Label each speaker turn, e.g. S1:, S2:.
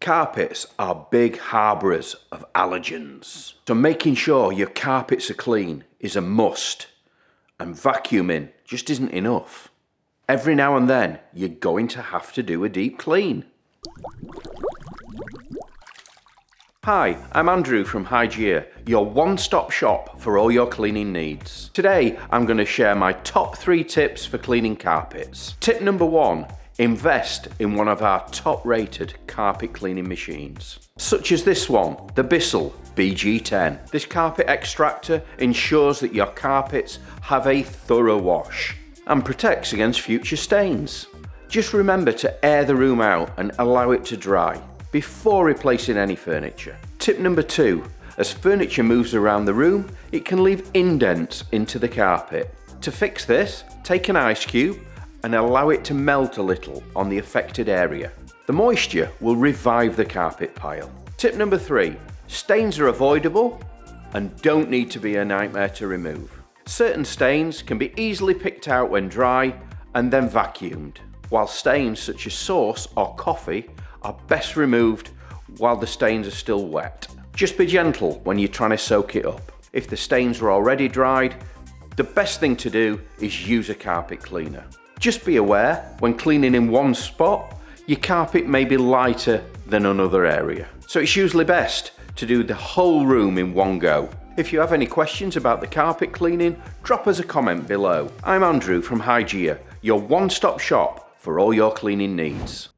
S1: Carpets are big harbourers of allergens, so making sure your carpets are clean is a must, and vacuuming just isn't enough. Every now and then you're going to have to do a deep clean. Hi, I'm Andrew from Hygieia, your one-stop shop for all your cleaning needs. Today I'm going to share my top 3 tips for cleaning carpets. Tip number 1. Invest in one of our top-rated carpet cleaning machines, such as this one, the Bissell BG10. This carpet extractor ensures that your carpets have a thorough wash and protects against future stains. Just remember to air the room out and allow it to dry before replacing any furniture. Tip number 2, as furniture moves around the room, it can leave indents into the carpet. To fix this, take an ice cube and allow it to melt a little on the affected area. The moisture will revive the carpet pile. Tip number 3, stains are avoidable and don't need to be a nightmare to remove. Certain stains can be easily picked out when dry and then vacuumed, while stains such as sauce or coffee are best removed while the stains are still wet. Just be gentle when you're trying to soak it up. If the stains are already dried, the best thing to do is use a carpet cleaner. Just be aware, when cleaning in one spot, your carpet may be lighter than another area. So it's usually best to do the whole room in one go. If you have any questions about the carpet cleaning, drop us a comment below. I'm Andrew from Hygieia, your one-stop shop for all your cleaning needs.